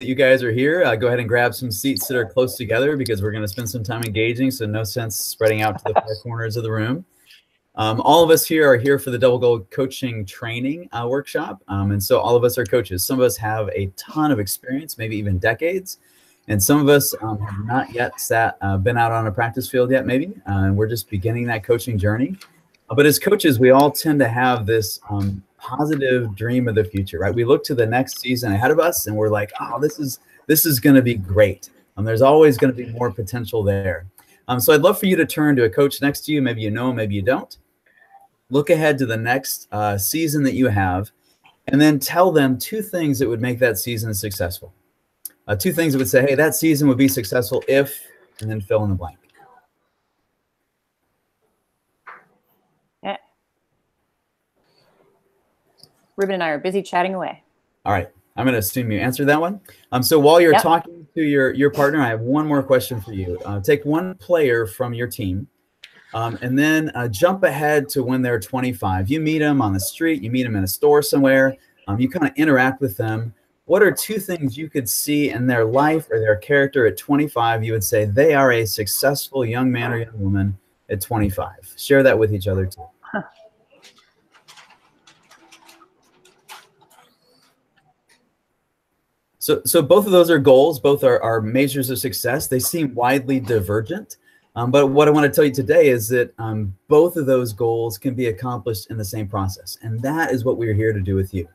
that you guys are here. Go ahead and grab some seats that are close together because we're going to spend some time engaging, so no sense spreading out to the far corners of the room. All of us here are here for the Double Gold Coaching Training Workshop, and so all of us are coaches. Some of us have a ton of experience, maybe even decades, and some of us have not yet been out on a practice field yet, maybe, and we're just beginning that coaching journey. But as coaches, we all tend to have this positive dream of the future, right? We look to the next season ahead of us, and we're like, "Oh, this is going to be great." There's always going to be more potential there. So I'd love for you to turn to a coach next to you. Maybe you know, maybe you don't. Look ahead to the next season that you have, and then tell them two things that would make that season successful. Two things that would say, "Hey, that season would be successful if," and then fill in the blank. Ruben and I are busy chatting away. All right. I'm going to assume you answered that one. So while you're talking to your partner, I have one more question for you. Take one player from your team and then jump ahead to when they're 25. You meet them on the street. You meet them in a store somewhere. You kind of interact with them. What are two things you could see in their life or their character at 25? You would say they are a successful young man or young woman at 25. Share that with each other too. So both of those are goals. Both are measures of success. They seem widely divergent. But what I want to tell you today is that both of those goals can be accomplished in the same process. And that is what we're here to do with you.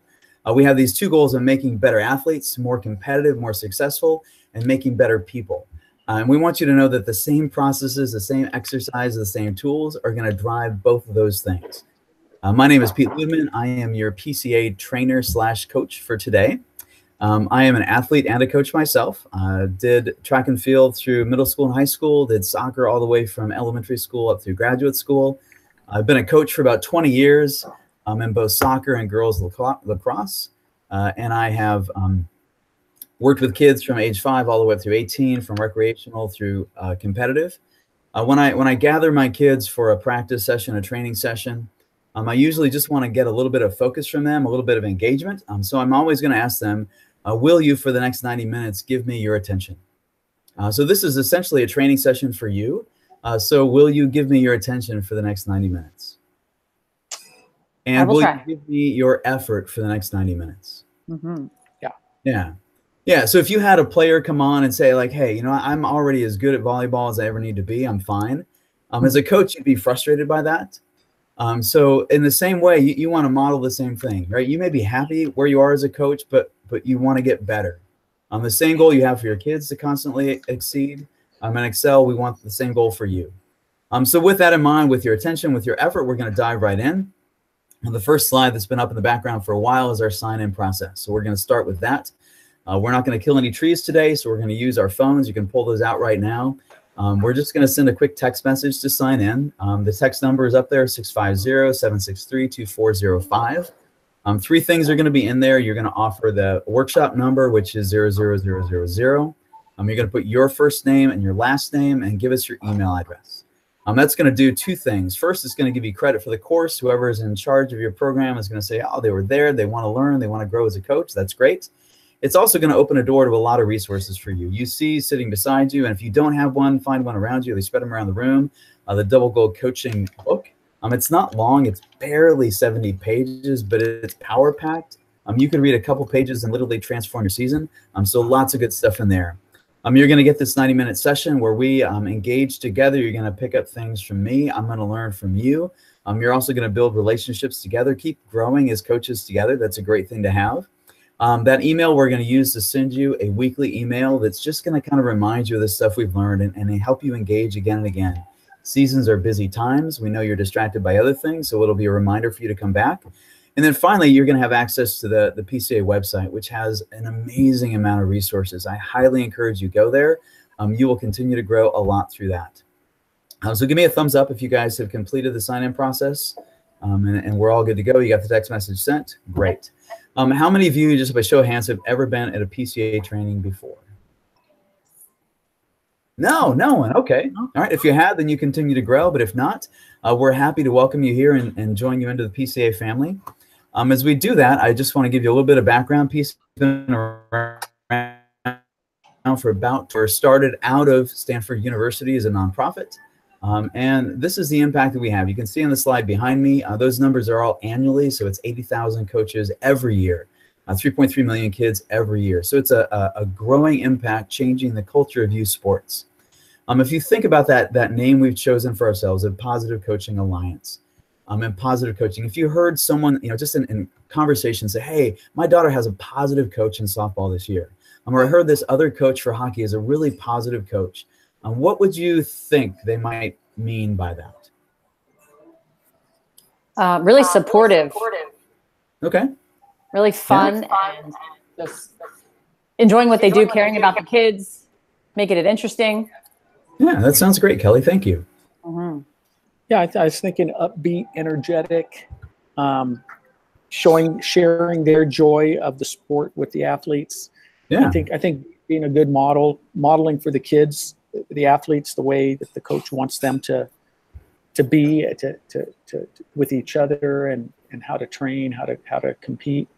We have these two goals of making better athletes, more competitive, more successful, and making better people. And we want you to know that the same processes, the same exercise, the same tools are going to drive both of those things. My name is Pete Ludeman. I am your PCA trainer / coach for today. I am an athlete and a coach myself. Did track and field through middle school and high school, did soccer all the way from elementary school up through graduate school. I've been a coach for about 20 years in both soccer and girls lacrosse. And I have worked with kids from age 5 all the way up through 18, from recreational through competitive. When I gather my kids for a practice session, a training session, I usually just want to get a little bit of focus from them, a little bit of engagement. So I'm always going to ask them, will you, for the next 90 minutes, give me your attention? So this is essentially a training session for you. So will you give me your attention for the next 90 minutes? And will you give me your effort for the next 90 minutes? Mm-hmm. Yeah. So if you had a player come on and say like, "Hey, I'm already as good at volleyball as I ever need to be. I'm fine." As a coach, you'd be frustrated by that. So in the same way, you want to model the same thing, right? You may be happy where you are as a coach, but you want to get better. The same goal you have for your kids to constantly exceed and excel, we want the same goal for you. So with that in mind, with your attention, with your effort, we're going to dive right in. And the first slide that's been up in the background for a while is our sign-in process. So we're going to start with that. We're not going to kill any trees today, so we're going to use our phones. You can pull those out right now. We're just going to send a quick text message to sign in. The text number is up there, 650-763-2405. 3 things are going to be in there. You're going to offer the workshop number, which is 00000. You're going to put your first name and your last name and give us your email address. That's going to do 2 things. First, it's going to give you credit for the course. Whoever is in charge of your program is going to say, "Oh, they were there. They want to learn. They want to grow as a coach." That's great. It's also going to open a door to a lot of resources for you. You see sitting beside you, and if you don't have one, find one around you. They spread them around the room. The Double Gold Coaching book. It's not long. It's barely 70 pages, but it's power-packed. You can read a couple pages and literally transform your season. So lots of good stuff in there. You're going to get this 90-minute session where we engage together. You're going to pick up things from me. I'm going to learn from you. You're also going to build relationships together, keep growing as coaches together. That's a great thing to have. That email we're going to use to send you a weekly email that's just going to kind of remind you of the stuff we've learned and help you engage again and again. Seasons are busy times. We know you're distracted by other things, so it'll be a reminder for you to come back. And then finally, you're going to have access to the PCA website, which has an amazing amount of resources. I highly encourage you go there. You will continue to grow a lot through that. So give me a thumbs up if you guys have completed the sign-in process. And we're all good to go. You got the text message sent. Great. How many of you, just by show of hands, have ever been at a PCA training before? No one. Okay. All right. If you have, then you continue to grow. But if not, we're happy to welcome you here and join you into the PCA family. As we do that, I just want to give you a little bit of background. PCA has been around or started out of Stanford University as a nonprofit. And this is the impact that we have. You can see on the slide behind me, those numbers are all annually. So it's 80,000 coaches every year, 3.3 million kids every year. So it's a growing impact, changing the culture of youth sports. If you think about that name we've chosen for ourselves, a Positive Coaching Alliance, and positive coaching, if you heard someone, just in conversation say, hey, my daughter has a positive coach in softball this year, or I heard this other coach for hockey is a really positive coach, what would you think they might mean by that? Really supportive. Okay. Really fun, and just enjoying what they do, caring about the kids, making it interesting. Yeah, that sounds great, Kelly. Thank you. Mm-hmm. Yeah, I was thinking upbeat, energetic, sharing their joy of the sport with the athletes. Yeah. I think being a good modeling for the kids, the athletes, the way that the coach wants them to be with each other, and how to train, how to compete.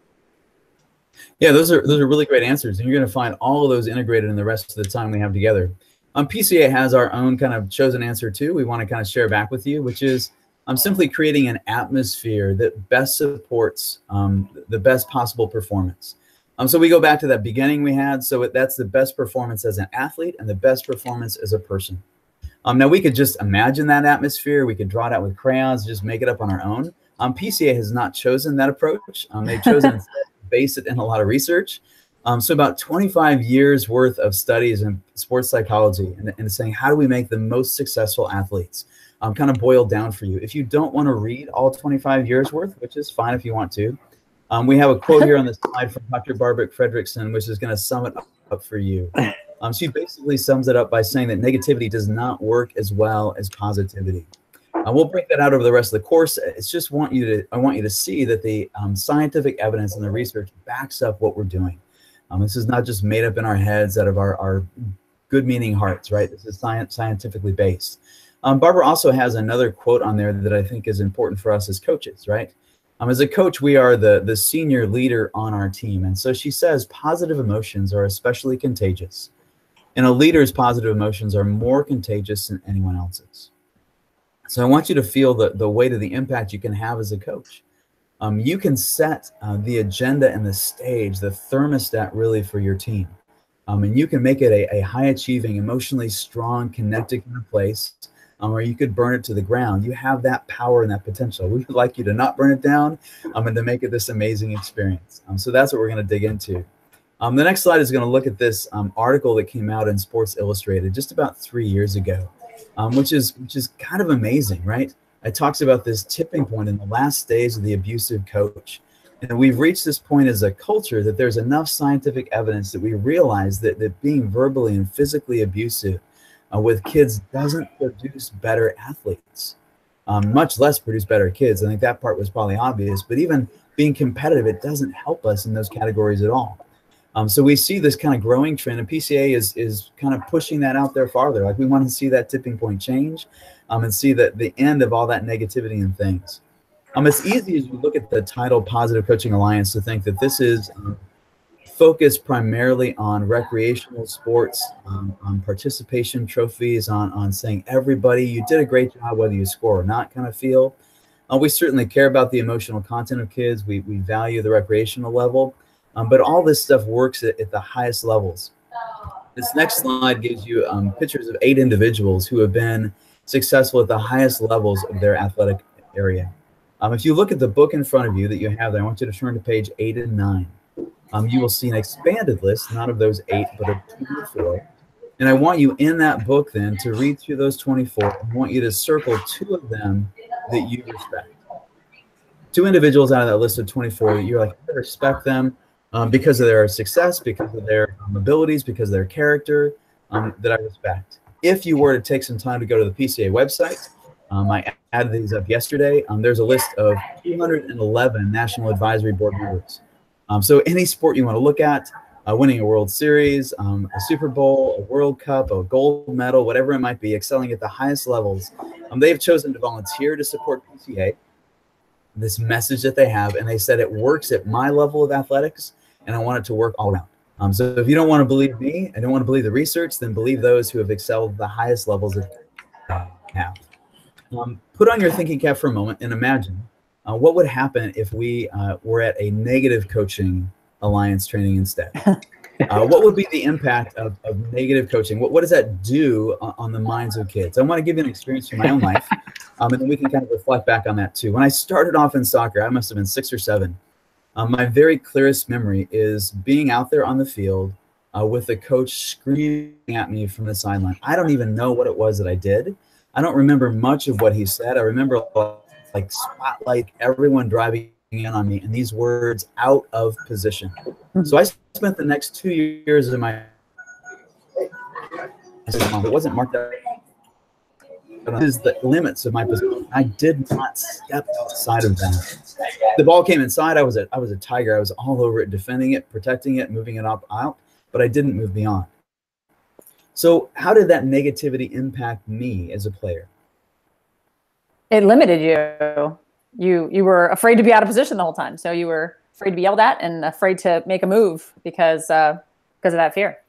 Yeah, those are really great answers, and you're going to find all of those integrated in the rest of the time we have together. PCA has our own kind of chosen answer too. We want to kind of share back with you, which is simply creating an atmosphere that best supports the best possible performance. So we go back to that beginning we had. So that's the best performance as an athlete and the best performance as a person. Now we could just imagine that atmosphere. We could draw it out with crayons, just make it up on our own. PCA has not chosen that approach. They've chosen to base it in a lot of research. So about 25 years worth of studies in sports psychology and saying, how do we make the most successful athletes? Kind of boiled down for you. If you don't want to read all 25 years worth, which is fine if you want to, we have a quote here on the slide from Dr. Barbara Fredrickson, which is going to sum it up for you. She basically sums it up by saying that negativity does not work as well as positivity. We'll break that out over the rest of the course. It's just I want you to see that the scientific evidence and the research backs up what we're doing. This is not just made up in our heads out of our good-meaning hearts, right? This is scientifically based. Barbara also has another quote on there that I think is important for us as coaches, right? As a coach, we are the senior leader on our team. And so she says, positive emotions are especially contagious. And a leader's positive emotions are more contagious than anyone else's. So I want you to feel the weight of the impact you can have as a coach. You can set the agenda and the stage, the thermostat really for your team. And you can make it a high-achieving, emotionally strong, connected kind of place, or you could burn it to the ground. You have that power and that potential. We would like you to not burn it down and to make it this amazing experience. So that's what we're going to dig into. The next slide is going to look at this article that came out in Sports Illustrated just about 3 years ago, which is kind of amazing, right? It talks about this tipping point in the last days of the abusive coach. And we've reached this point as a culture that there's enough scientific evidence that we realize that being verbally and physically abusive with kids doesn't produce better athletes, much less produce better kids. I think that part was probably obvious, but even being competitive, it doesn't help us in those categories at all. So we see this kind of growing trend, and PCA is kind of pushing that out there farther. Like we want to see that tipping point change and see that the end of all that negativity and things. It's easy as you look at the title Positive Coaching Alliance to think that this is focused primarily on recreational sports, on participation trophies, on saying everybody, you did a great job whether you score or not kind of feel. We certainly care about the emotional content of kids. We value the recreational level. But all this stuff works at the highest levels. This next slide gives you pictures of 8 individuals who have been successful at the highest levels of their athletic area. If you look at the book in front of you that you have there, I want you to turn to page 8 and 9. You will see an expanded list, not of those 8, but of 24. And I want you in that book then to read through those 24. I want you to circle 2 of them that you respect. 2 individuals out of that list of 24 that you're like, I respect them. Because of their success, because of their abilities, because of their character, that I respect. If you were to take some time to go to the PCA website, I added these up yesterday. There's a list of 211 National Advisory Board members. So any sport you want to look at, winning a World Series, a Super Bowl, a World Cup, a gold medal, whatever it might be, excelling at the highest levels, they've chosen to volunteer to support PCA, this message that they have, and they said it works at my level of athletics, and I want it to work all around. So if you don't want to believe me and don't want to believe the research, then believe those who have excelled at the highest levels of have. Put on your thinking cap for a moment and imagine what would happen if we were at a negative coaching alliance training instead. What would be the impact of negative coaching? What does that do on the minds of kids? I want to give you an experience from my own life, and then we can kind of reflect back on that too. When I started off in soccer, I must have been 6 or 7. My very clearest memory is being out there on the field with the coach screaming at me from the sideline. I don't even know what it was that I did. I don't remember much of what he said. I remember like spotlight, everyone driving in on me, and these words, out of position. So I spent the next 2 years of my it wasn't marked out. Is the limits of my position. I did not step outside of that. The ball came inside. I was a tiger. I was all over it, defending it, protecting it, moving it out, but I didn't move beyond. So how did that negativity impact me as a player? It limited you. You were afraid to be out of position the whole time. So you were afraid to be yelled at and afraid to make a move because of that fear.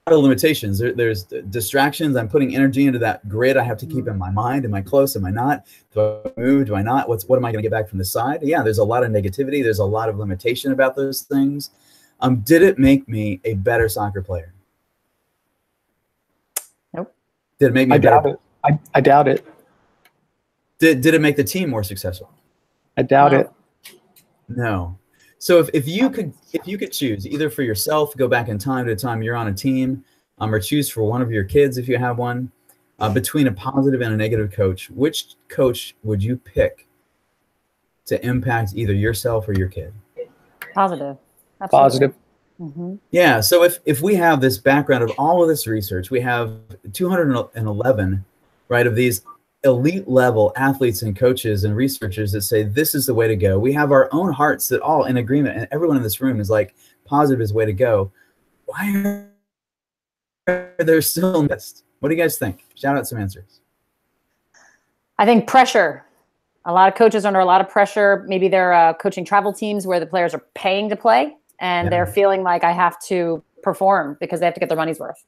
Of limitations. There's distractions. I'm putting energy into that grid I have to keep in my mind. Am I close? Am I not? Do I move? Do I not? What am I going to get back from the side? Yeah, there's a lot of negativity. There's a lot of limitation about those things. Did it make me a better soccer player? Nope. Did it make me I doubt it. I doubt it. Did it make the team more successful? I doubt it. No. So if you could choose either for yourself, go back in time to a time you're on a team, or choose for one of your kids if you have one, between a positive and a negative coach, which coach would you pick to impact either yourself or your kid? Positive. Absolutely. Positive. Mm-hmm. Yeah. So if we have this background of all of this research, we have 211, right, of these elite level athletes and coaches and researchers that say this is the way to go. We have our own hearts that all in agreement, and everyone in this room is like positive is the way to go. Why are there still missed? What do you guys think? Shout out some answers. I think pressure. A lot of coaches are under a lot of pressure. Maybe they're coaching travel teams where the players are paying to play, and they're feeling like I have to perform because they have to get their mon's worth.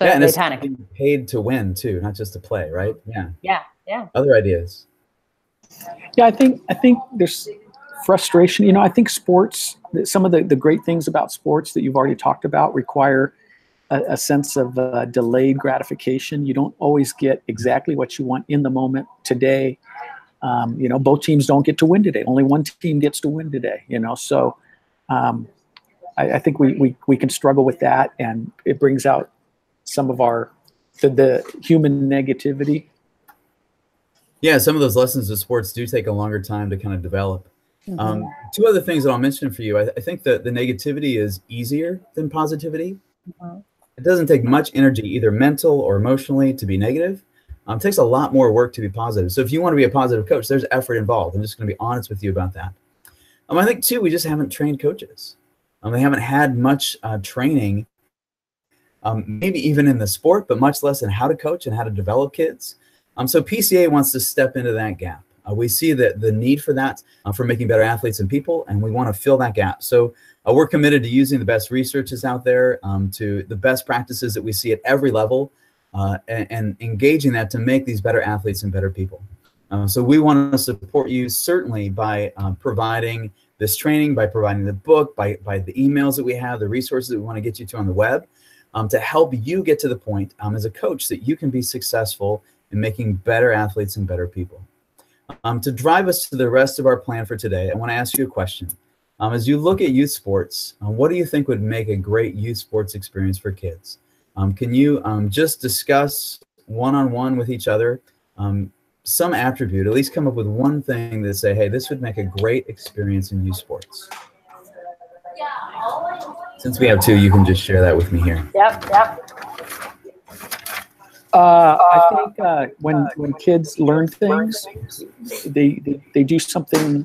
So and they panic. Being paid to win too, not just to play, right? Yeah. Other ideas? Yeah, I think there's frustration. You know, I think sports, some of the great things about sports that you've already talked about require a sense of delayed gratification. You don't always get exactly what you want in the moment today. You know, both teams don't get to win today. Only one team gets to win today, you know. So I think we can struggle with that, and it brings out some of the human negativity. Yeah, some of those lessons of sports do take a longer time to kind of develop. Mm-hmm. Two other things that I'll mention for you. I think that the negativity is easier than positivity. Mm-hmm. It doesn't take much energy, either mental or emotionally, to be negative. It takes a lot more work to be positive. So if you want to be a positive coach, there's effort involved. I'm just going to be honest with you about that. I think, too, we just haven't trained coaches. They haven't had much training, maybe even in the sport, but much less in how to coach and how to develop kids. So PCA wants to step into that gap. We see the need for that, for making better athletes and people, and we want to fill that gap. So we're committed to using the best researches out there, to the best practices that we see at every level, and engaging that to make these better athletes and better people. So we want to support you certainly by providing this training, by providing the book, by the emails that we have, the resources that we want to get you to on the web, to help you get to the point as a coach that you can be successful in making better athletes and better people. To drive us to the rest of our plan for today, I want to ask you a question. As you look at youth sports, what do you think would make a great youth sports experience for kids? Can you just discuss one-on-one with each other some attribute, at least come up with one thing that say, hey, this would make a great experience in youth sports? Since we have two, you can just share that with me here. Yep. I think when kids learn things, they do something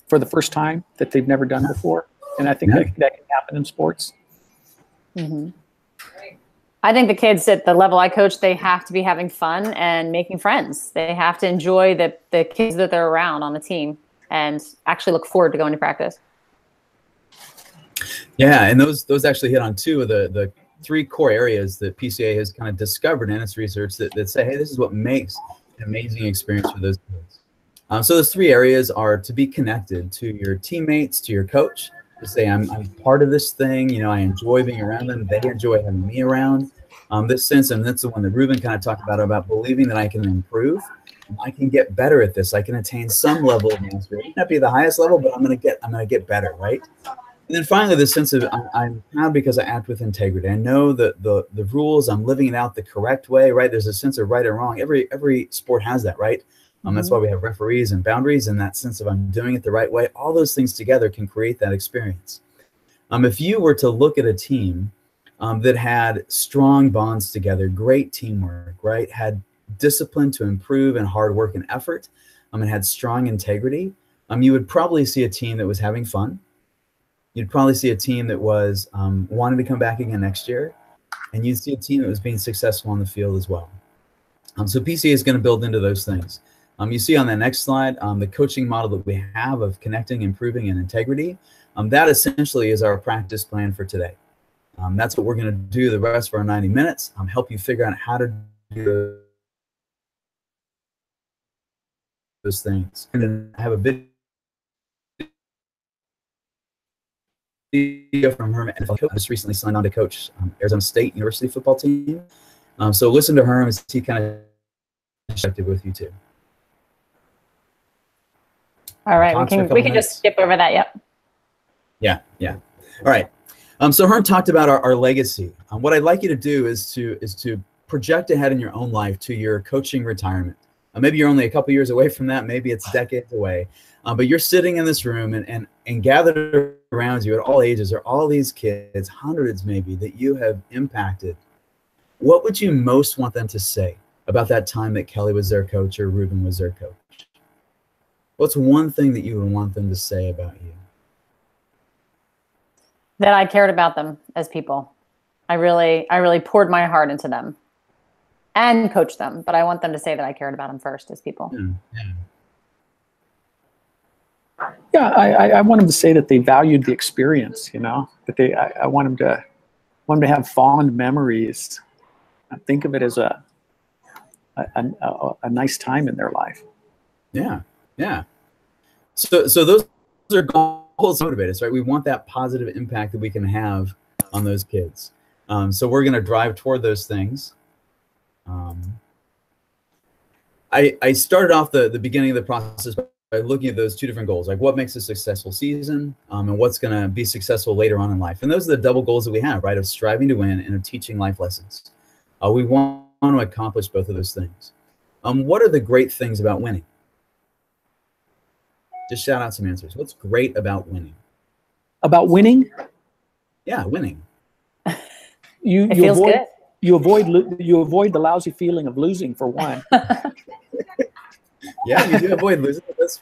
for the first time that they've never done before, and I think that can happen in sports. Mm-hmm. I think the kids at the level I coach, they have to be having fun and making friends. They have to enjoy the kids that they're around on the team and actually look forward to going to practice. Yeah, and those actually hit on two of the three core areas that PCA has kind of discovered in its research that say, hey, this is what makes an amazing experience for those kids. So those three areas are to be connected to your teammates, to your coach, to say I'm part of this thing. You know, I enjoy being around them. They enjoy having me around. This sense, and that's the one that Ruben kind of talked about believing that I can improve. I can get better at this. I can attain some level of mastery. It may not be the highest level, but I'm gonna get better, right? And then finally, the sense of I'm proud because I act with integrity. I know the rules. I'm living it out the correct way, right? There's a sense of right and wrong. Every sport has that, right? That's why we have referees and boundaries, and that sense of I'm doing it the right way. All those things together can create that experience. If you were to look at a team that had strong bonds together, great teamwork, right? Had discipline to improve and hard work and effort, and had strong integrity, you would probably see a team that was having fun. You'd probably see a team that was wanting to come back again next year, and you'd see a team that was being successful on the field as well. So PCA is going to build into those things. You see on the next slide, the coaching model that we have of connecting, improving, and integrity. That essentially is our practice plan for today. That's what we're going to do the rest of our 90 minutes. Help you figure out how to do those things. And then I have a video from Herm. I just recently signed on to coach Arizona State University football team. So listen to Herm as he kind of interacted with you too. All right, we can just skip over that. Yep. Yeah. All right. So Herm talked about our legacy. What I'd like you to do is to project ahead in your own life to your coaching retirement. Maybe you're only a couple years away from that. Maybe it's decades away. But you're sitting in this room and gathered around you at all ages are all these kids, hundreds maybe, that you have impacted. What would you most want them to say about that time that Kelly was their coach or Ruben was their coach? What's one thing that you would want them to say about you? That I cared about them as people. I really poured my heart into them and coached them, but I want them to say that I cared about them first as people. Yeah, I want them to say that they valued the experience, you know, that I want them to have fond memories. I think of it as a nice time in their life. Yeah. So those are goals motivate us, right? We want that positive impact that we can have on those kids. So we're going to drive toward those things. I started off the beginning of the process by looking at those two different goals, like what makes a successful season and what's going to be successful later on in life. And those are the double goals that we have, right? Of striving to win and of teaching life lessons. We want to accomplish both of those things. What are the great things about winning? Just shout out some answers. What's great about winning? About winning? Yeah, winning. It feels good. You avoid the lousy feeling of losing, for one. Yeah, you do avoid losing. That's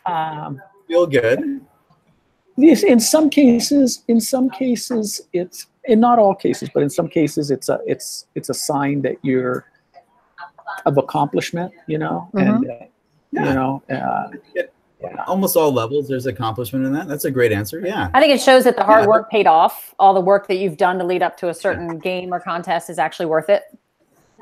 feel good. Yes, in some cases, it's in not all cases, but in some cases, it's a sign that you're of accomplishment, you know, and you know. Almost all levels, there's accomplishment in that. That's a great answer. Yeah. I think it shows that the hard work paid off. All the work that you've done to lead up to a certain game or contest is actually worth it.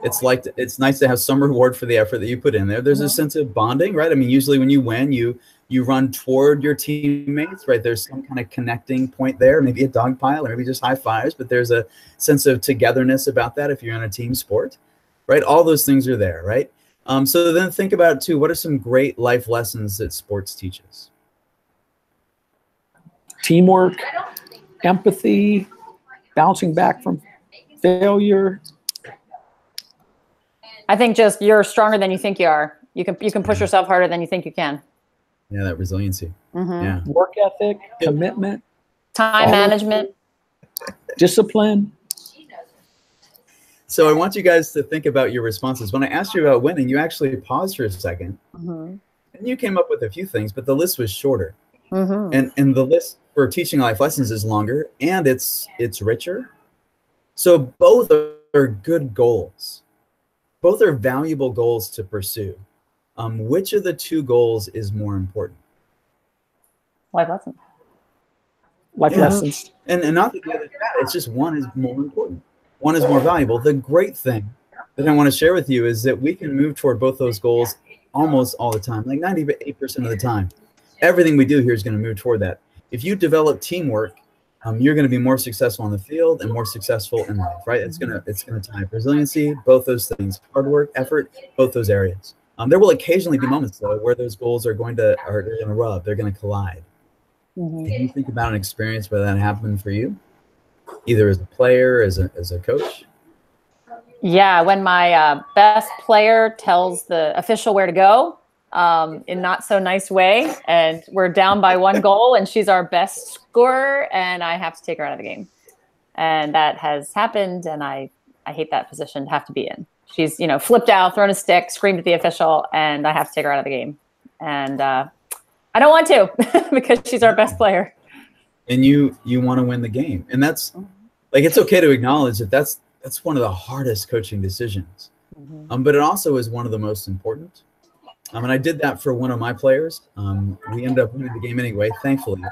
It's nice to have some reward for the effort that you put in there. There's a sense of bonding, right? I mean, usually when you win, you run toward your teammates, right? There's some kind of connecting point there, maybe a dog pile or maybe just high fives, but there's a sense of togetherness about that if you're in a team sport, right? All those things are there, right? So then think about too, what are some great life lessons that sports teaches? Teamwork, empathy, bouncing back from failure. I think just you're stronger than you think you are. You can push yourself harder than you think you can. Yeah, that resiliency. Yeah. Work ethic, commitment, time management, discipline. So I want you guys to think about your responses. When I asked you about winning, you actually paused for a second, and you came up with a few things, but the list was shorter. And the list for teaching life lessons is longer, and it's richer. So both are good goals. Both are valuable goals to pursue. Which of the two goals is more important? Life lesson. life lessons. And not that the other bad, it's just one is more important. One is more valuable. The great thing that I want to share with you is that we can move toward both those goals almost all the time, like 98% of the time. Everything we do here is going to move toward that. If you develop teamwork, you're going to be more successful on the field and more successful in life, right? It's going to tie up resiliency, both those things, hard work, effort, both those areas. There will occasionally be moments though where those goals are going to rub, they're going to collide. Can you think about an experience where that happened for you, either as a player, as a coach? Yeah, when my best player tells the official where to go in not so nice way, and we're down by 1 goal, and she's our best scorer, and I have to take her out of the game, and that has happened, and I hate that position to have to be in. She's flipped out, thrown a stick, screamed at the official, and I have to take her out of the game, and I don't want to because she's our best player. And you want to win the game, and that's like, it's okay to acknowledge that that's one of the hardest coaching decisions, but it also is one of the most important. And I did that for one of my players. We ended up winning the game anyway, thankfully.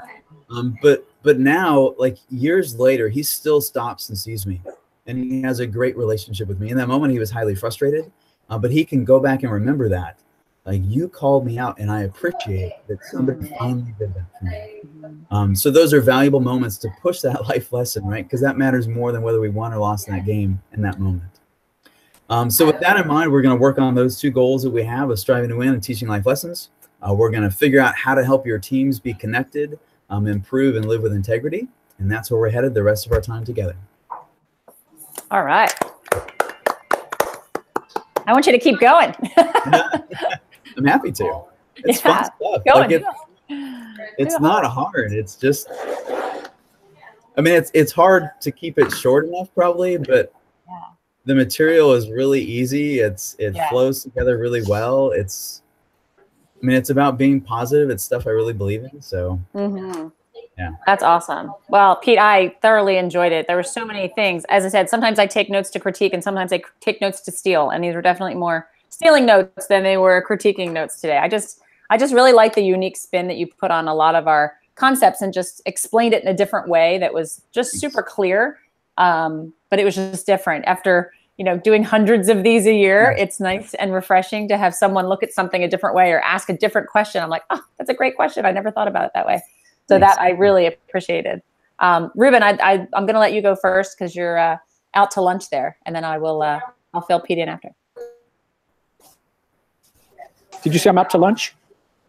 But now, like years later, he still stops and sees me, and he has a great relationship with me. In that moment, he was highly frustrated, but he can go back and remember that. Like, you called me out, and I appreciate that somebody finally did that for me. So those are valuable moments to push that life lesson, right? Because that matters more than whether we won or lost in that game in that moment. So with that in mind, we're going to work on those 2 goals that we have of striving to win and teaching life lessons. We're going to figure out how to help your teams be connected, improve, and live with integrity. And that's where we're headed the rest of our time together. All right. I want you to keep going. I'm happy to. It's fun stuff. Like it's not hard. It's just, I mean, it's hard to keep it short enough probably, but the material is really easy. It flows together really well. It's about being positive. It's stuff I really believe in. So yeah. That's awesome. Well, Pete, I thoroughly enjoyed it. There were so many things. As I said, sometimes I take notes to critique and sometimes I take notes to steal. And these were definitely more stealing notes than they were critiquing notes today. I just really like the unique spin that you put on a lot of our concepts and just explained it in a different way that was just super clear. But it was just different. After, doing hundreds of these a year, it's nice and refreshing to have someone look at something a different way or ask a different question. I'm like, oh, that's a great question. I never thought about it that way. So that I really appreciated. Ruben, I'm going to let you go first because you're out to lunch there, and then I'll fill Pete in after. Did you say I'm out to lunch?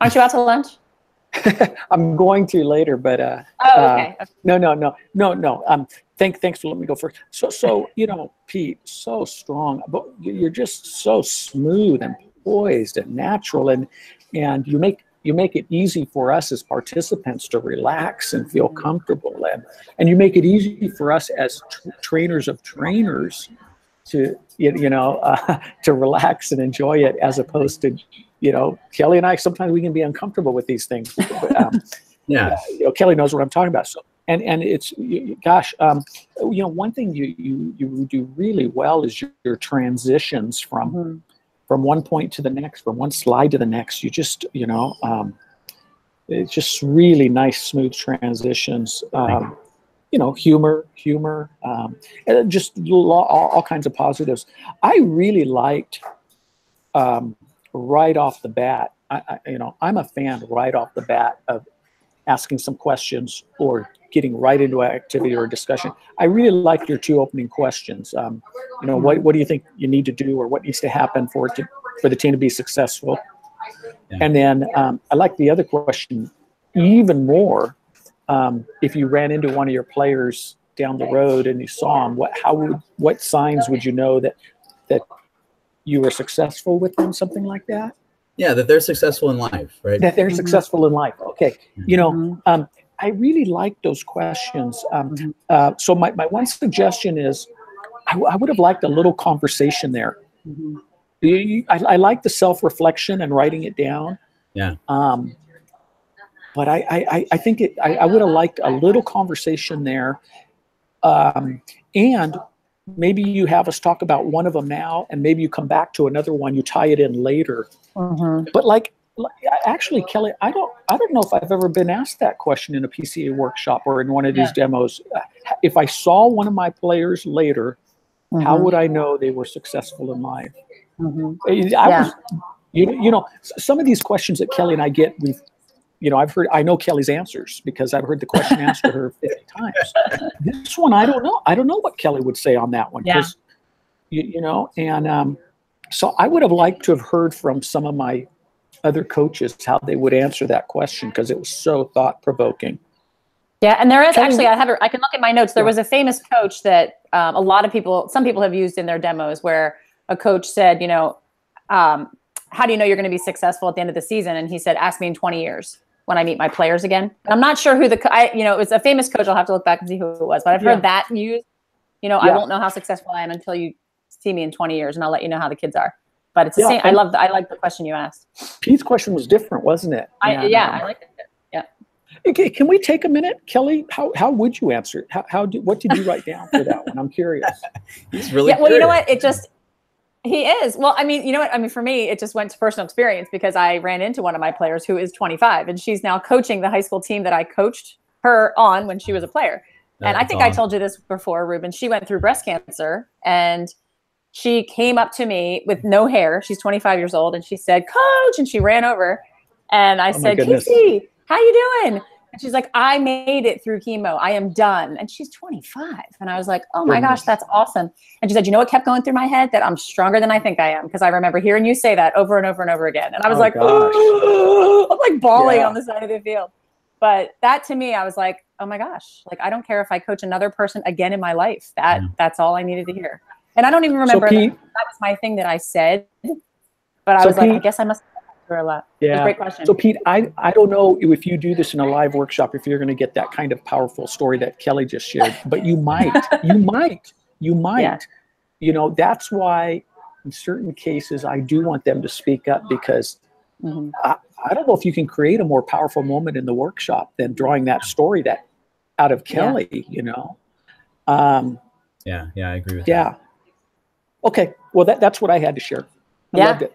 Aren't you out to lunch? I'm going to later, but okay. No. Thanks for letting me go first. So Pete, so strong, but you're just so smooth and poised and natural, and you make it easy for us as participants to relax and feel comfortable, and you make it easy for us as trainers of trainers to to relax and enjoy it, as opposed to Kelly and I, sometimes we can be uncomfortable with these things. Kelly knows what I'm talking about. So and it's, gosh, one thing you do really well is your transitions from one point to the next, from one slide to the next. You just it's just really nice, smooth transitions. Humor, and just all kinds of positives. I really liked right off the bat. I'm a fan right off the bat of asking some questions or getting right into an activity or a discussion. I really like your 2 opening questions. What do you think you need to do, or what needs to happen for the team to be successful? Yeah. And then I like the other question even more. If you ran into one of your players down the road and you saw them, what signs would you know that you were successful with them? Something like that. Yeah, that they're successful in life, right? That they're successful in life. Okay. I really like those questions. So my one suggestion is, I would have liked a little conversation there. I like the self-reflection and writing it down. Yeah. But I think I would have liked a little conversation there. And maybe you have us talk about one of them now, and maybe you come back to another one, you tie it in later. But like actually, Kelly, I don't know if I've ever been asked that question in a PCA workshop or in one of these demos. If I saw one of my players later, how would I know they were successful in life? Some of these questions that Kelly and I get, I know Kelly's answers because I've heard the question asked to her 50 times. This one, I don't know. I don't know what Kelly would say on that one. Because, so I would have liked to have heard from some of my other coaches how they would answer that question because it was so thought-provoking. Yeah, and there is actually, I can look at my notes. There was a famous coach that some people have used in their demos where a coach said, how do you know you're going to be successful at the end of the season? And he said, ask me in 20 years when I meet my players again. And I'm not sure who it was a famous coach. I'll have to look back and see who it was, but I've heard that used, I won't know how successful I am until you see me in 20 years and I'll let you know how the kids are. But it's the same. I like the question you asked. Pete's question was different, wasn't it? I liked it. Yeah. Okay, can we take a minute, Kelly? How would you answer it? What did you write down for that one? I'm curious. He's really well, you know what? He is. Well, I mean, you know what? I mean, for me, it just went to personal experience because I ran into one of my players who is 25 and she's now coaching the high school team that I coached her on when she was a player. And I think I told you this before, Ruben. She went through breast cancer and she came up to me with no hair. She's 25 years old and she said, Coach, and she ran over and I said, Casey, how you doing? And she's like, I made it through chemo. I am done. And she's 25. And I was like, oh my gosh, that's awesome. And she said, you know what kept going through my head? That I'm stronger than I think I am. Because I remember hearing you say that over and over and over again. And I was I'm like bawling on the side of the field. But that to me, I was like, oh my gosh, like, I don't care if I coach another person again in my life. That's all I needed to hear. And I don't even remember that was my thing that I said. But I was like, I guess I must for a lot. Yeah. Great question. So Pete, I don't know if you do this in a live workshop, if you're going to get that kind of powerful story that Kelly just shared, but you might. Yeah. That's why in certain cases I do want them to speak up because I don't know if you can create a more powerful moment in the workshop than drawing that story out of Kelly, Yeah, I agree with that. Yeah. Okay. Well, that's what I had to share. I loved it.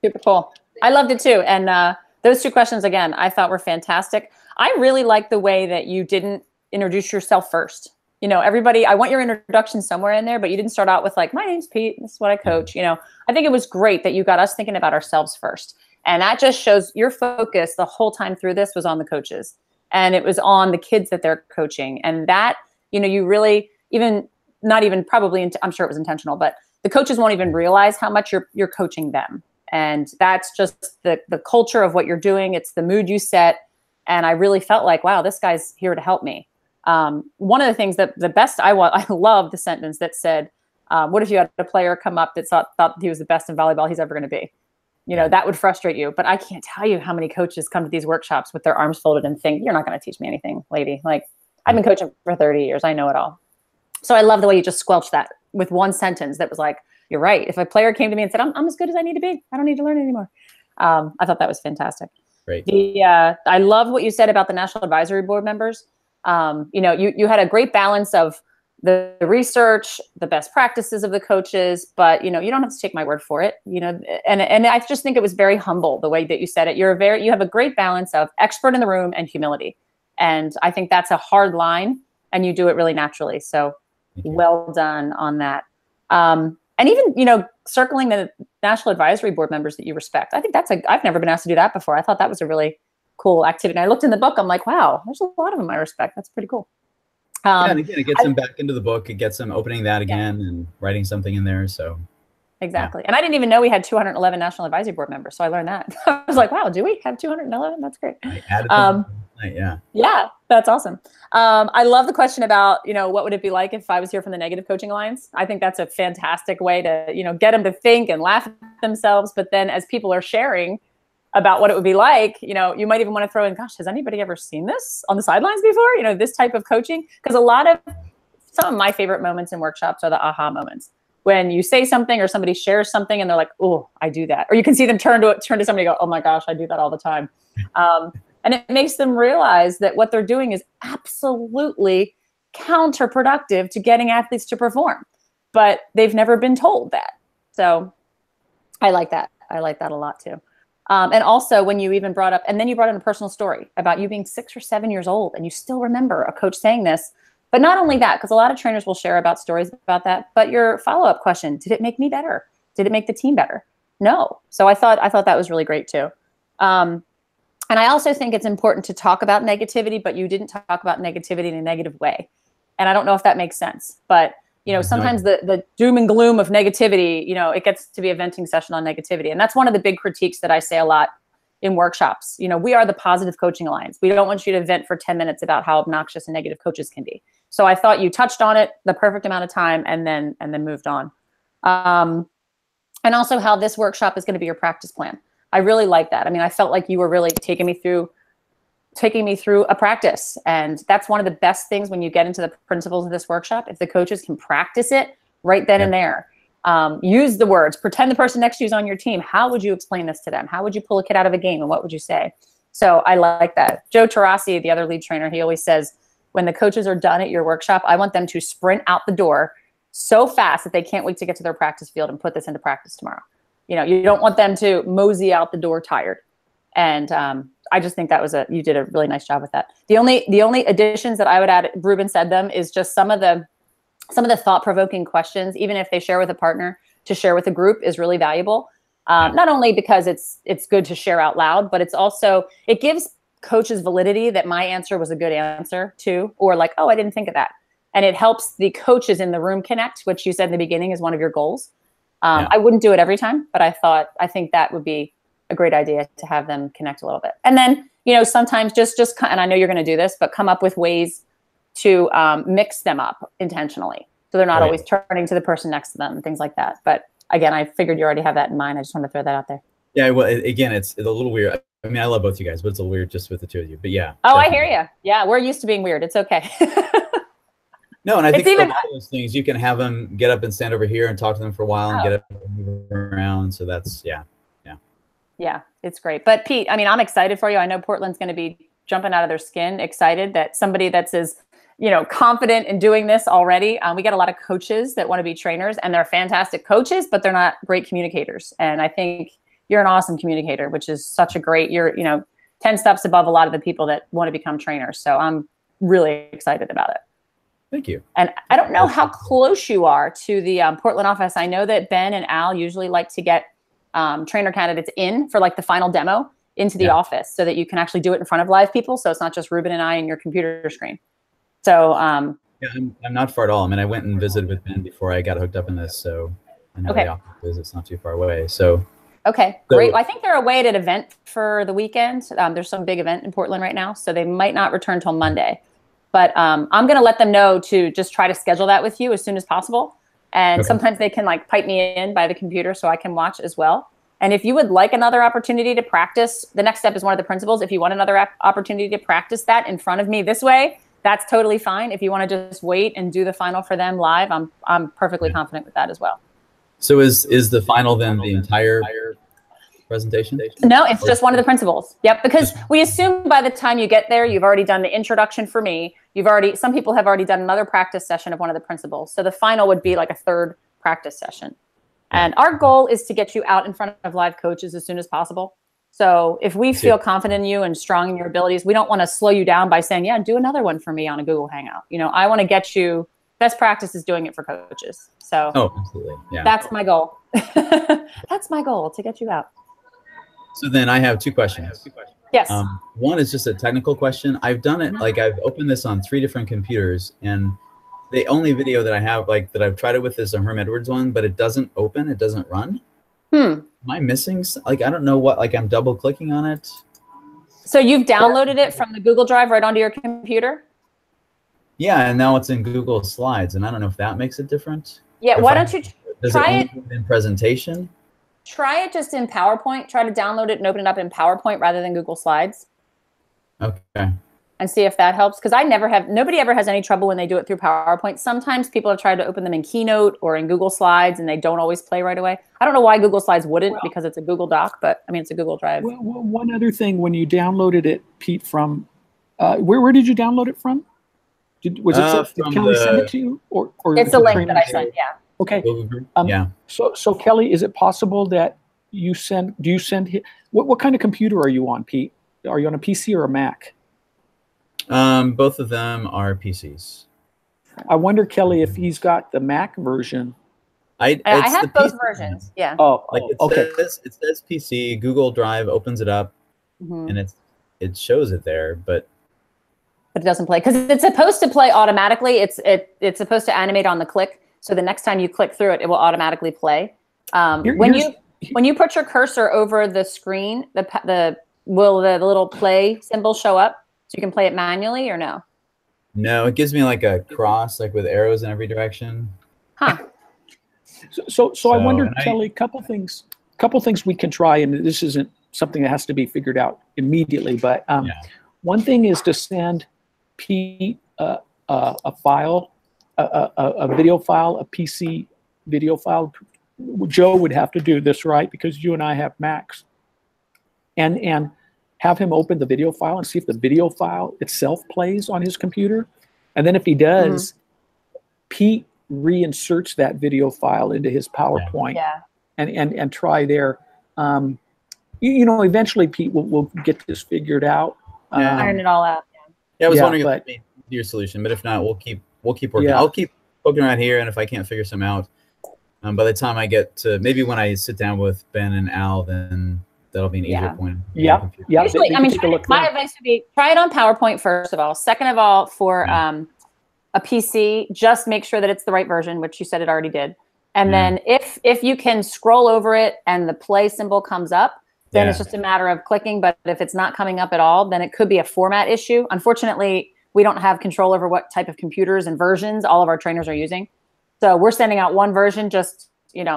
Super cool. I loved it too. And those two questions, again, I thought were fantastic. I really like the way that you didn't introduce yourself first. Everybody, I want your introduction somewhere in there, but you didn't start out with like, my name's Pete, this is what I coach. I think it was great that you got us thinking about ourselves first. And that just shows your focus the whole time through this was on the coaches and it was on the kids that they're coaching. And that, you really probably, I'm sure it was intentional, but the coaches won't even realize how much you're coaching them. And that's just the culture of what you're doing. It's the mood you set. And I really felt like, wow, this guy's here to help me. One of the things that I love the sentence that said, what if you had a player come up that thought he was the best in volleyball he's ever going to be? That would frustrate you. But I can't tell you how many coaches come to these workshops with their arms folded and think, you're not going to teach me anything, lady. Like, I've been coaching for 30 years. I know it all. So I love the way you just squelched that with one sentence that was like, you're right. If a player came to me and said, I'm as good as I need to be, I don't need to learn anymore. I thought that was fantastic. Great. I love what you said about the National Advisory Board members. You had a great balance of the research, the best practices of the coaches, but you don't have to take my word for it. And I just think it was very humble the way that you said it. You have a great balance of expert in the room and humility. And I think that's a hard line and you do it really naturally. So well done on that. And even, circling the National Advisory Board members that you respect. I think I've never been asked to do that before. I thought that was a really cool activity. And I looked in the book, I'm like, wow, there's a lot of them I respect. That's pretty cool. And again, it gets them back into the book. It gets them opening that again and writing something in there. So exactly. And I didn't even know we had 211 National Advisory Board members. So I learned that. I was like, wow, do we have 211? That's great. I added them tonight, yeah, that's awesome. I love the question about, what would it be like if I was here from the Negative Coaching Alliance? I think that's a fantastic way to, get them to think and laugh at themselves. But then as people are sharing about what it would be like, you might even want to throw in, gosh, has anybody ever seen this on the sidelines before? This type of coaching? Because some of my favorite moments in workshops are the aha moments. When you say something or somebody shares something and they're like, oh, I do that. Or you can see them turn to somebody and go, oh my gosh, I do that all the time. And it makes them realize that what they're doing is absolutely counterproductive to getting athletes to perform. But they've never been told that. So I like that. I like that a lot too. And also when you even brought up, and then you brought in a personal story about you being 6 or 7 years old and you still remember a coach saying this. But not only that, because a lot of trainers will share about stories about that, but your follow-up question, did it make me better? Did it make the team better? No. So I thought that was really great too. And I also think it's important to talk about negativity, but you didn't talk about negativity in a negative way. And I don't know if that makes sense, but you know, sometimes the doom and gloom of negativity, you know, it gets to be a venting session on negativity. And that's one of the big critiques that I say a lot in workshops. You know, we are the Positive Coaching Alliance. We don't want you to vent for 10 minutes about how obnoxious and negative coaches can be. So I thought you touched on it the perfect amount of time and then moved on. And also how this workshop is going to be your practice plan. I really like that. I mean, I felt like you were really taking me through a practice. And that's one of the best things when you get into the principles of this workshop. If the coaches can practice it right then and there, use the words, pretend the person next to you is on your team. How would you explain this to them? How would you pull a kid out of a game? And what would you say? So I like that. Joe Tarasi, the other lead trainer, he always says, when the coaches are done at your workshop, I want them to sprint out the door so fast that they can't wait to get to their practice field and put this into practice tomorrow. You know, you don't want them to mosey out the door tired. And I just think you did a really nice job with that. The only additions that I would add, Ruben said them, is just some of the thought-provoking questions, even if they share with a partner, to share with a group is really valuable. Not only because it's good to share out loud, but it gives coaches validity that my answer was a good answer too, or like, oh, I didn't think of that. And it helps the coaches in the room connect, which you said in the beginning is one of your goals. I wouldn't do it every time, but I think that would be a great idea to have them connect a little bit. And then, you know, sometimes just, and I know you're going to do this, but come up with ways to mix them up intentionally. So they're not always turning to the person next to them and things like that. But again, I figured you already have that in mind. I just wanted to throw that out there. Yeah, well, again, it's a little weird. I mean, I love both you guys, but it's a little weird just with the two of you. But yeah. Oh, definitely. I hear you. Yeah, we're used to being weird. It's okay. No, and I think even, a lot of those things, you can have them get up and stand over here and talk to them for a while and get up and move around. So that's, Yeah, it's great. But Pete, I mean, I'm excited for you. I know Portland's going to be jumping out of their skin, excited that somebody that's as, you know, confident in doing this already. We get a lot of coaches that want to be trainers, and they're fantastic coaches, but they're not great communicators. And I think you're an awesome communicator, which is such a great, you're, you know, 10 steps above a lot of the people that want to become trainers. So I'm really excited about it. Thank you. And I don't know how close you are to the Portland office. I know that Ben and Al usually like to get trainer candidates in for like the final demo into the office so that you can actually do it in front of live people. So it's not just Ruben and I and your computer screen. So yeah, I'm not far at all. I mean, I went and visited with Ben before I got hooked up in this. So I know the office is, it's not too far away. So okay, great. Well, I think they're away at an event for the weekend. There's some big event in Portland right now, so they might not return till Monday. But I'm going to let them know to just try to schedule that with you as soon as possible. And sometimes they can like pipe me in by the computer so I can watch as well. And if you would like another opportunity to practice, the next step is one of the principles. If you want another opportunity to practice that in front of me this way, that's totally fine. If you want to just wait and do the final for them live, I'm perfectly confident with that as well. So is the final then the entire presentation? No, it's just one of the principles. Yep, because we assume by the time you get there, you've already done the introduction for me. Some people have already done another practice session of one of the principles. So the final would be like a third practice session. And our goal is to get you out in front of live coaches as soon as possible. So if we feel confident in you and strong in your abilities, we don't want to slow you down by saying, yeah, do another one for me on a Google Hangout. You know, I want to get you, best practice is doing it for coaches. So absolutely. Yeah. That's my goal. That's my goal, to get you out. So then I have two questions. Yes. One is just a technical question. I've done it, like I've opened this on 3 different computers, and the only video that I have, like that I've tried it with, is a Herm Edwards one, but it doesn't open, it doesn't run. Am I missing, like, I don't know what, like I'm double clicking on it. So you've downloaded it from the Google Drive right onto your computer? Yeah, and now it's in Google Slides, and I don't know if that makes it different. Yeah, why don't you try it in presentation? Try it just in PowerPoint. Try to download it and open it up in PowerPoint rather than Google Slides. Okay. And see if that helps. Because nobody ever has any trouble when they do it through PowerPoint. Sometimes people have tried to open them in Keynote or in Google Slides and they don't always play right away. I don't know why Google Slides wouldn't, because it's a Google Doc, but I mean, it's a Google Drive. Well, one other thing, when you downloaded it, Pete, from, where did you download it from? Did Kelly send it to you? Or it's a link that I sent, yeah. Okay. Yeah. So Kelly, is it possible that you send, do you send him, what kind of computer are you on, Pete? Are you on a PC or a Mac? Both of them are PCs. I wonder, Kelly, if he's got the Mac version. I have both versions. Yeah. Oh, like okay. It says PC. Google Drive opens it up, and it shows it there, but it doesn't play because it's supposed to play automatically. It's supposed to animate on the click, so the next time you click through it, it will automatically play. When you put your cursor over the screen, the little play symbol show up so you can play it manually or no? No, it gives me like a cross, like with arrows in every direction. Huh. So I wondered, Kelly, couple things we can try, and this isn't something that has to be figured out immediately, but one thing is to send Pete a file, a video file, a PC video file. Joe would have to do this, right? Because you and I have Macs. And have him open the video file and see if the video file itself plays on his computer. And then if he does, Pete reinserts that video file into his PowerPoint and try there. You know, eventually Pete will get this figured out. Iron it all out. Yeah, I was wondering if that may be your solution, but if not, we'll keep working. Yeah. I'll keep poking around here, and if I can't figure some out, by the time I get to, maybe when I sit down with Ben and Al, then that'll be an easier point. Yeah. Usually, I mean, my advice would be try it on PowerPoint first of all. Second of all, for a PC, just make sure that it's the right version, which you said it already did. And then if you can scroll over it and the play symbol comes up, then it's just a matter of clicking. But if it's not coming up at all, then it could be a format issue. Unfortunately, we don't have control over what type of computers and versions all of our trainers are using. So we're sending out one version, just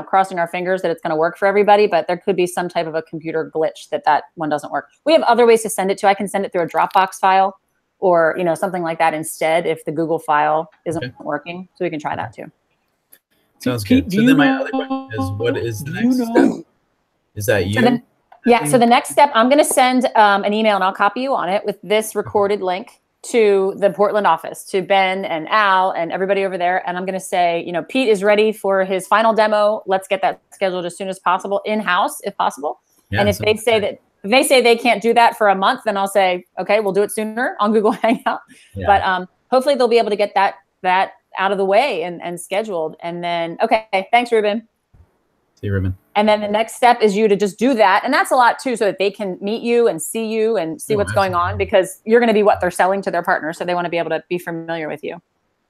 crossing our fingers that it's going to work for everybody, but there could be some type of a computer glitch that one doesn't work. We have other ways to send it to. I can send it through a Dropbox file or, something like that instead if the Google file isn't working. So we can try that too. Sounds good. So then my other question is, what is the next step? Is that you? So the next step, I'm going to send an email and I'll copy you on it with this recorded link to the Portland office, to Ben and Al and everybody over there. And I'm going to say, Pete is ready for his final demo. Let's get that scheduled as soon as possible, in-house if possible. Yeah, and if they say they can't do that for a month, then I'll say, okay, we'll do it sooner on Google Hangout. Yeah. But hopefully they'll be able to get that out of the way and scheduled. And then, okay, thanks, Ruben. See you, Ruben. And then the next step is you to just do that. And that's a lot too, so that they can meet you and see what's going on, because you're going to be what they're selling to their partner. So they want to be able to be familiar with you.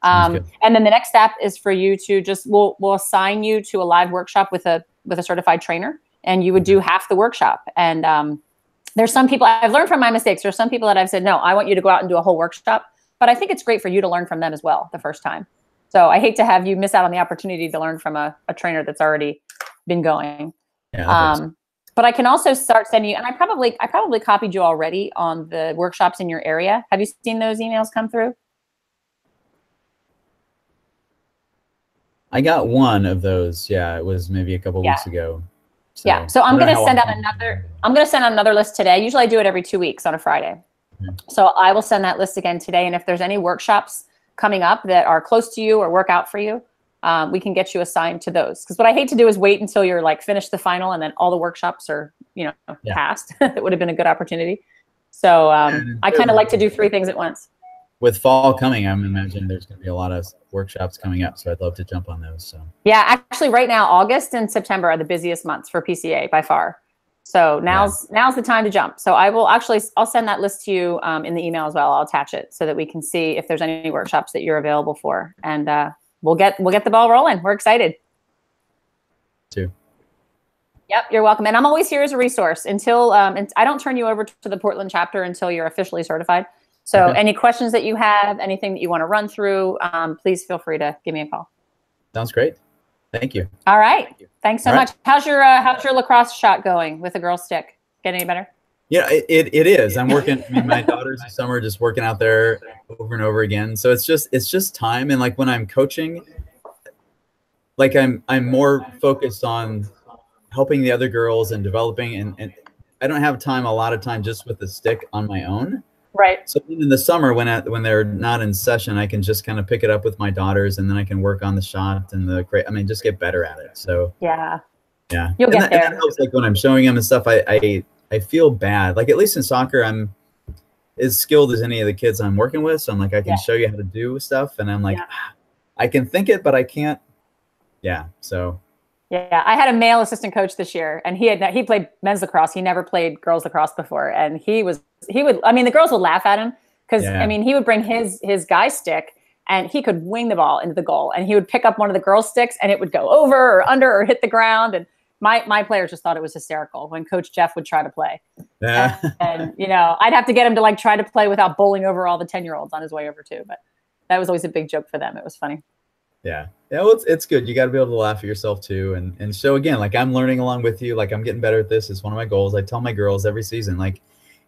And then the next step is for you to we'll assign you to a live workshop with a certified trainer, and you would do half the workshop. And there's some people, I've learned from my mistakes. There's some people that I've said, no, I want you to go out and do a whole workshop. But I think it's great for you to learn from them as well the first time. So I hate to have you miss out on the opportunity to learn from a trainer that's already been going. Yeah, but I can also start sending you, and I probably copied you already on the workshops in your area. Have you seen those emails come through? I got one of those. Yeah, it was maybe a couple weeks ago. So, so I'm going to send out another list today. Usually I do it every 2 weeks on a Friday. So I will send that list again today. And if there's any workshops coming up that are close to you or work out for you, we can get you assigned to those. Because what I hate to do is wait until you're finished the final and then all the workshops are, passed. It would have been a good opportunity. So I kind of like to do 3 things at once. With fall coming, I'm imagining there's going to be a lot of workshops coming up. So I'd love to jump on those. So yeah, actually right now, August and September are the busiest months for PCA by far. So now's the time to jump. So I'll send that list to you in the email as well. I'll attach it so that we can see if there's any workshops that you're available for. And we'll get the ball rolling. We're excited. Too. Yep, you're welcome. And I'm always here as a resource until and I don't turn you over to the Portland chapter until you're officially certified. So any questions that you have, anything that you want to run through, please feel free to give me a call. Sounds great. Thank you. All right. Thanks so much. How's your lacrosse shot going with a girl's stick? Get any better? Yeah, it is. I'm working. My daughters this summer just working out there over and over again. So it's just time. And when I'm coaching, I'm more focused on helping the other girls and developing. And I don't have a lot of time just with the stick on my own. Right. So in the summer when they're not in session, I can just kind of pick it up with my daughters, and then I can work on the shot and just get better at it. So yeah. Yeah. You'll get there. And that helps, like when I'm showing them and stuff, I feel bad. Like at least in soccer, I'm as skilled as any of the kids I'm working with. So I'm like, I can show you how to do stuff. And I'm like, I can think it, but I can't. Yeah. So. Yeah, I had a male assistant coach this year, and he played men's lacrosse. He never played girls lacrosse before, and he would. I mean, the girls would laugh at him because I mean, he would bring his guy stick, and he could wing the ball into the goal, and he would pick up one of the girls' sticks, and it would go over or under or hit the ground. And my players just thought it was hysterical when Coach Jeff would try to play. Yeah. And you know, I'd have to get him to like try to play without bowling over all the 10-year-olds on his way over too. But that was always a big joke for them. It was funny. Yeah. Yeah. Well, it's good. You got to be able to laugh at yourself too. And so again, like I'm learning along with you, like I'm getting better at this. It's one of my goals. I tell my girls every season, like,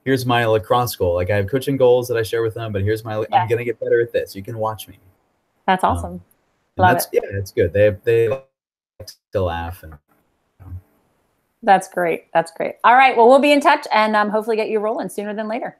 here's my lacrosse goal. Like I have coaching goals that I share with them, but here's my, I'm going to get better at this. You can watch me. That's awesome. Love it. Yeah, it's good. They like to laugh. And That's great. That's great. All right. Well, we'll be in touch and hopefully get you rolling sooner than later.